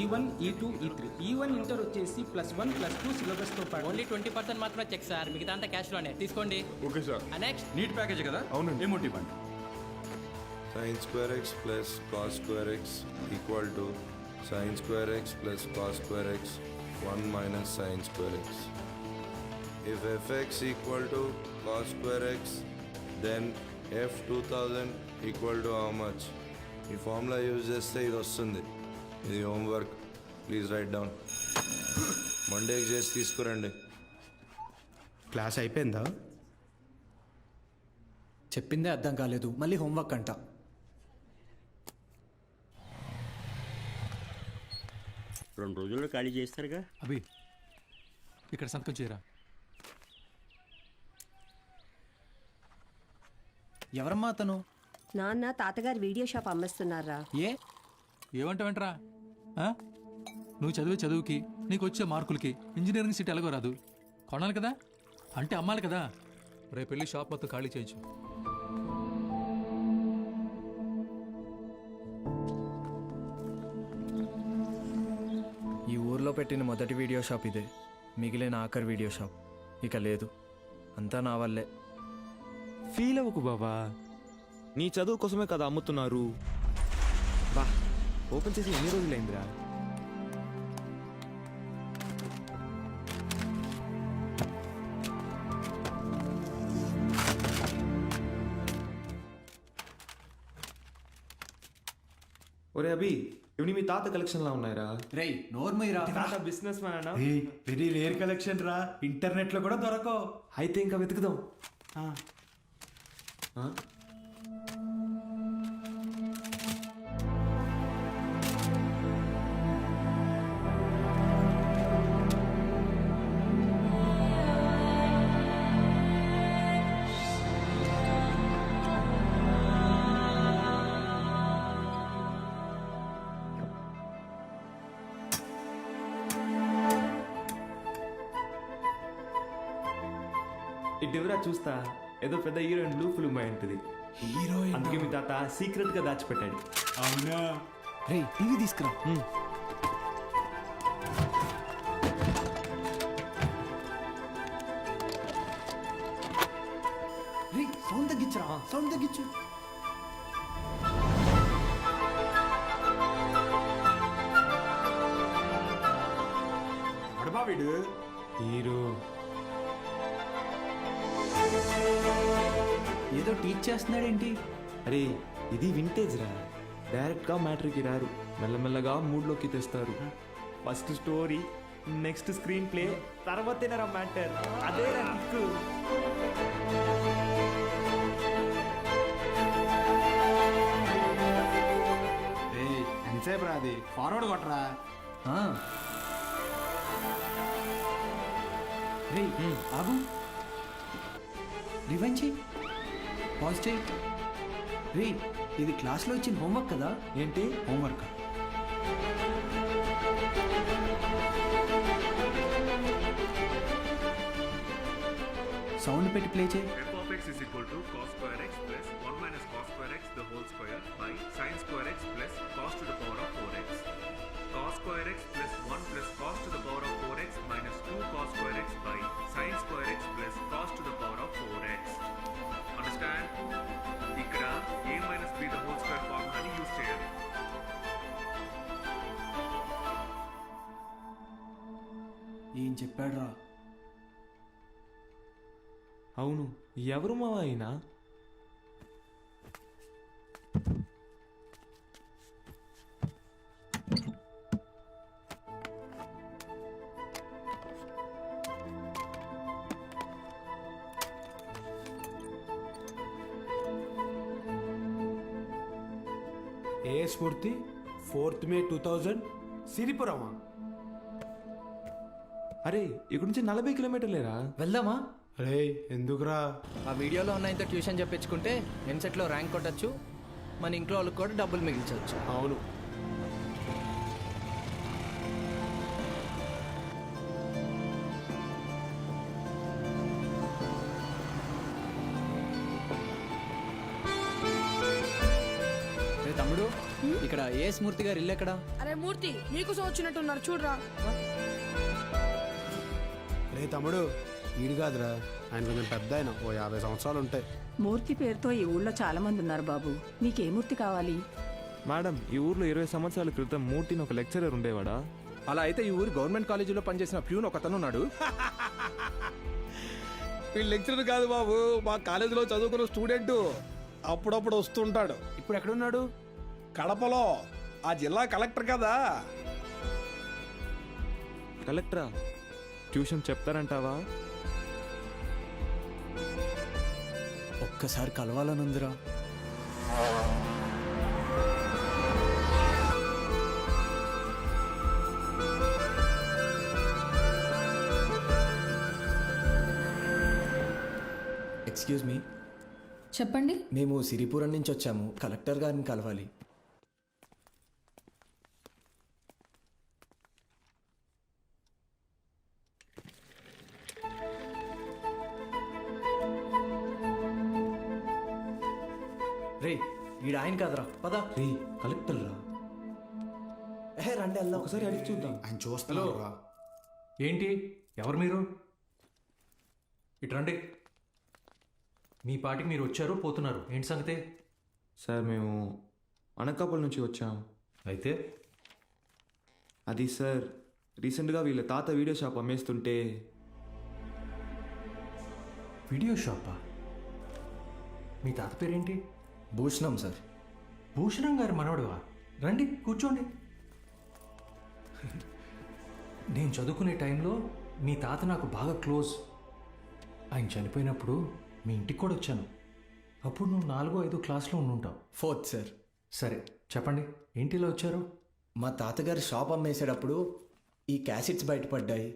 E1, E2, E3. E1 inter వచ్చేసి +1, +2 సిలబస్తో పాటు only 20% మాత్రమే చెక్ సార్, మిగతా అంతా క్యాష్లోనే తీసుకోండి. Okay sir. Next NEET package కదా? అవునండి. ఏమోటి ఇవ్వండి. sin square x plus cos square x equal to sin square x plus cos square x 1 minus sin square x. If fx equal to cos square x, then f 2000 equal to how much? ఈ formula use చేస్తే ఇది వస్తుంది. ఇది homework, please right down. మండేకి చేసి తీసుకురండి. Class అయిపోయిందా? చెప్పిందే అర్థం కాలేదు, మళ్ళీ హోంవర్క్ అంట. రెండు రోజుల్లో ఖాళీ చేస్తారుగా. అభి ఇక్కడ సంతకం చేయరా. ఎవరమ్మా అతను? నాన్న తాతగారు వీడియో షాప్ అమ్మేస్తున్నారా? ఏమంటావేంట్రా? నువ్వు చదివే చదువుకి నీకు వచ్చే మార్కులకి ఇంజనీరింగ్ సీట్ ఎలాగో రాదు. కొనాలి కదా, అంటే అమ్మాలి కదా. రేపు వెళ్ళి షాప్ మొత్తం ఖాళీ చేయొచ్చు. ఈ ఊర్లో పెట్టిన మొదటి వీడియో షాప్ ఇదే, మిగిలిన ఆఖరి వీడియో షాప్ ఇక లేదు. అంతా నా వల్లే. ఫీల్ అవ్వకు బాబా, నీ చదువు కోసమే కదా అమ్ముతున్నారు. బా ఓపెన్ చేసి ఎన్ని రోజులైందిరా? ఒరే అభి, ఇవి మీ తాత కలెక్షన్ లా ఉన్నాయిరా. రేయ్ నోర్మయ్యరా, తాత బిజినెస్ మ్యాన్ అన్నా. వెరీ రేర్ కలెక్షన్ రా, ఇంటర్నెట్లో కూడా దొరకవు. అయితే ఇంకా వెతుకుదాం. ఇటువరా చూస్తా, ఏదో పెద్ద హీరోయిన్ బ్లూ ఫిల్మ్ అయి ఉంటుంది. హీరోయిన్ అందుకే మీ తాత సీక్రెట్ గా దాచిపెట్టాడు. అవునా? రేయ్ టీవీ తీసుకురా. రేయ్ సౌండ్ తగ్గించరా, సౌండ్ తగ్గించు. ఎవడబా వీడు? హీరో ఏదో టీచ్ చేస్తున్నాడేంటి? అరే ఇది వింటేజ్ రా, డైరెక్ట్ గా మ్యాటర్కి రారు, మెల్లమెల్లగా మూడ్లోకి తెస్తారు. First story, next screenplay, తర్వాతేనరా మ్యాటర్. అదే రా కిక్కు. ఎంతసేపు రాది? ఫార్వర్డ్ కొట్టరా. రేయ్ ఆగు, రివైండ్ చెయ్యి, పాజ్ చెయ్యి. రేయ్ ఇది క్లాస్లో ఇచ్చిన హోంవర్క్ కదా? ఏంటి హోంవర్క్. సౌండ్ పెట్టి ప్లే చేయి. f(x) is equal to cos square x plus 1 minus cos square x the whole square by sin square x plus cos to the power of 4x. Cos square x plus 1 plus cos to the power of 4x minus 2 cos square x by sin square x plus cos to the power of 4x. Understand? ఇక్కడ a minus b the whole square ఫార్ములాని use చేయాలి. ఏం చెప్పాడు రా? అవును, ఎవరు మావా అయినా? ఏ స్ఫూర్తి 4th May 2000 సిరిపురమా? అరే ఇక్కడ నుంచి 40 కిలోమీటర్లేరా. వెళ్దామా? రే ఎందుకురా? ఆ వీడియోలో ఉన్న ఇంత ట్యూషన్ చెప్పించుకుంటే ఎంసెట్లో ర్యాంక్ కొట్టచ్చు, మన ఇంట్లో వాళ్ళకి కూడా డబ్బులు మిగిల్చవచ్చు. అవును. తమ్ముడు ఇక్కడ ఏ స్మూర్తి గారు ఇల్లు ఎక్కడ? అరే మూర్తి నీకోసం వచ్చినట్టున్నారు చూడరా. రే తమ్ముడు, ఈడు కాదురా, ఆయన కొంచెం పెద్ద ఆయన, ఓ 50 సంవత్సరాలు ఉంటాయి. మూర్తి పేరుతో ఈ ఊళ్ళో చాలా మంది ఉన్నారు బాబు. నీకే మూర్తి కావాలి? మేడం, ఈ ఊర్లో 20 సంవత్సరాల క్రితం మూర్తిని ఒక లెక్చరర్ ఉండేవాడా? అలా అయితే ఈ ఊరు గవర్నమెంట్ కాలేజీలో పనిచేసిన ప్యూన్ ఒకతను ఉన్నాడు. వీళ్ళు లెక్చరర్ కాదు బాబు, మా కాలేజీలో చదువుకున్న స్టూడెంట్. అప్పుడప్పుడు వస్తుంటాడు. ఇప్పుడు ఎక్కడున్నాడు? కడపలో, ఆ జిల్లా కలెక్టర్ కదా. కలెక్టరా? ట్యూషన్ చెప్తారంటావా? ఒక్కసారి కలవాలనుందిరా. ఎక్స్క్యూజ్ మీ, చెప్పండి. మేము సిరిపురం నుంచి వచ్చాము. కలెక్టర్ గారిని కలవాలి. రే, ఈడ ఆయన కాదురా, పద. రే, కలెక్టర్ రా. రండి వెళ్దాం. ఒకసారి అడిగి చూద్దాం. ఆయన చూస్తున్నాడు. ఏంటి, ఎవరు మీరు? ఇటు రండి. మీ పాటికి మీరు వచ్చారు, పోతున్నారు. ఏంటి సంగతే? సార్, మేము అనకాపల్లి నుంచి వచ్చాం. అయితే అది సార్, రీసెంట్గా వీళ్ళ తాత వీడియో షాప్ అమ్మేస్తుంటే. వీడియో షాపా? మీ తాత పేరేంటి? భూషణం సార్. భూషణం గారు మనవడువా? రండి కూర్చోండి. నేను చదువుకునే టైంలో మీ తాత నాకు బాగా క్లోజ్. ఆయన చనిపోయినప్పుడు మీ ఇంటికి కూడా వచ్చాను. అప్పుడు నువ్వు 4వ 5వ క్లాస్లో ఉండుంటావు. 4th sir. సరే చెప్పండి, ఏంటిలో వచ్చారు? మా తాతగారి షాప్ అమ్మేసేటప్పుడు ఈ క్యాసెట్స్ బయటపడ్డాయి.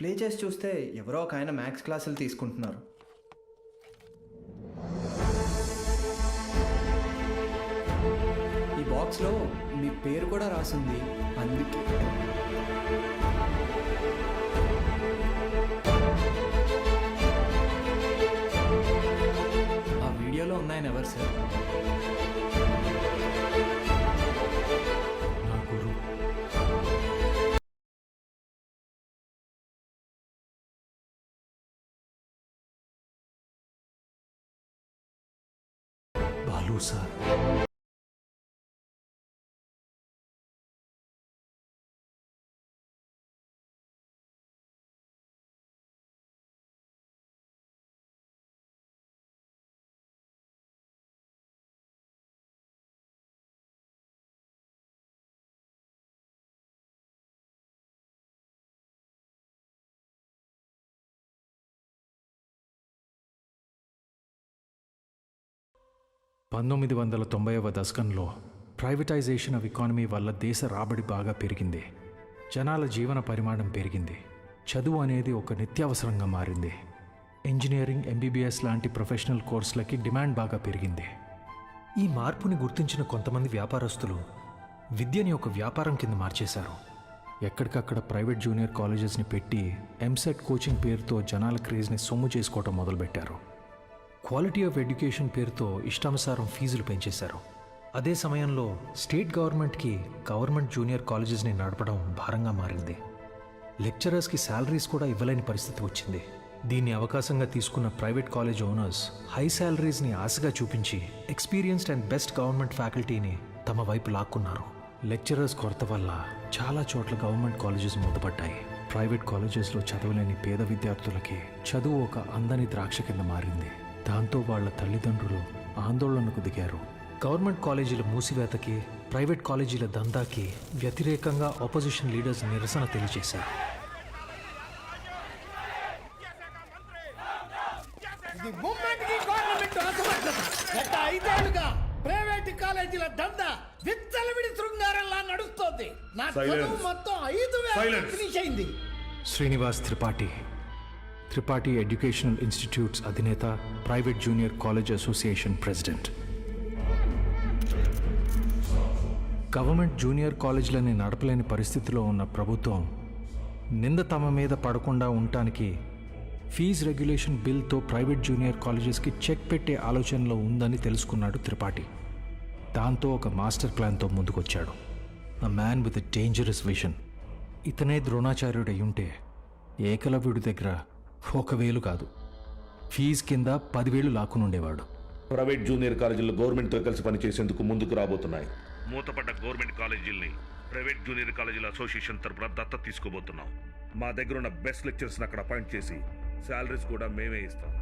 ప్లే చేసి చూస్తే ఎవరో ఒక ఆయన మ్యాథ్స్ క్లాసులు తీసుకుంటున్నారు. ఈ బాక్స్లో మీ పేరు కూడా రాసింది. అందుకే ఆ వీడియోలో ఉన్నాయని ఎవరు సార్? నా గురు. బాలు సార్. పంతొమ్మిది 1990వ దశకంలో ప్రైవేటైజేషన్ ఆఫ్ ఎకానమీ వల్ల దేశ రాబడి బాగా పెరిగింది. జనాల జీవన పరిమాణం పెరిగింది. చదువు అనేది ఒక నిత్యావసరంగా మారింది. ఇంజనీరింగ్, ఎంబీబీఎస్ లాంటి ప్రొఫెషనల్ కోర్సులకి డిమాండ్ బాగా పెరిగింది. ఈ మార్పుని గుర్తించిన కొంతమంది వ్యాపారస్తులు విద్యని ఒక వ్యాపారం కింద మార్చేశారు. ఎక్కడికక్కడ ప్రైవేట్ జూనియర్ కాలేజెస్ని పెట్టి ఎంసెట్ కోచింగ్ పేరుతో జనాల క్రేజ్ని సొమ్ము చేసుకోవటం మొదలుపెట్టారు. క్వాలిటీ ఆఫ్ ఎడ్యుకేషన్ పేరుతో ఇష్టానుసారం ఫీజులు పెంచేశారు. అదే సమయంలో స్టేట్ గవర్నమెంట్కి గవర్నమెంట్ జూనియర్ కాలేజెస్ని నడపడం భారంగా మారింది. లెక్చరర్స్కి శాలరీస్ కూడా ఇవ్వలేని పరిస్థితి వచ్చింది. దీన్ని అవకాశంగా తీసుకున్న ప్రైవేట్ కాలేజ్ ఓనర్స్ హై శాలరీస్ని ఆశగా చూపించి ఎక్స్పీరియన్స్డ్ అండ్ బెస్ట్ గవర్నమెంట్ ఫ్యాకల్టీని తమ వైపు లాక్కున్నారు. లెక్చరర్స్ కొరత వల్ల చాలా చోట్ల గవర్నమెంట్ కాలేజెస్ మూతపడ్డాయి. ప్రైవేట్ కాలేజెస్లో చదవలేని పేద విద్యార్థులకి చదువు ఒక అందని ద్రాక్ష కింద మారింది. దాంతో వాళ్ల తల్లిదండ్రులు ఆందోళనకు దిగారు. గవర్నమెంట్ కాలేజీల మూసివేతకి, ప్రైవేట్ కాలేజీల దందాకి వ్యతిరేకంగా ఆపోజిషన్ లీడర్స్ నిరసన తెలియజేశారు. ప్రైవేట్ కాలేజీల దందా విచ్చలవిడి శృంగారంలా నడుస్తోంది. నా చదువు మొత్తం 5,000 ఫినిష్ అయింది. శ్రీనివాస్ త్రిపాఠి, త్రిపాఠి ఎడ్యుకేషనల్ ఇన్స్టిట్యూట్స్ అధినేత, private junior college association president. Government junior కాలేజీలని నడపలేని పరిస్థితిలో ఉన్న ప్రభుత్వం నింద తమ మీద పడకుండా ఉండటానికి ఫీజు రెగ్యులేషన్ బిల్తో ప్రైవేట్ జూనియర్ కాలేజెస్కి చెక్ పెట్టే ఆలోచనలో ఉందని తెలుసుకున్నాడు త్రిపాఠి. దాంతో ఒక మాస్టర్ ప్లాన్తో ముందుకొచ్చాడు. A man with dangerous vision. ఇతనే ద్రోణాచార్యుడు అయ్యుంటే ఏకలవ్యుడి దగ్గర 1,000 కాదు, ఫీజు కింద 10,000 లాక్కునుండేవాడు. ప్రైవేట్ జూనియర్ కాలేజీలు గవర్నమెంట్తో కలిసి పనిచేసేందుకు ముందుకు రాబోతున్నాయి. మూతపడ్డ గవర్నమెంట్ కాలేజీల్ని ప్రైవేట్ జూనియర్ కాలేజీల అసోసియేషన్ తరపున దత్తత తీసుకోబోతున్నాం. మా దగ్గర ఉన్న బెస్ట్ లెక్చర్స్ని అక్కడ అపాయింట్ చేసి శాలరీస్ కూడా మేమే ఇస్తాం.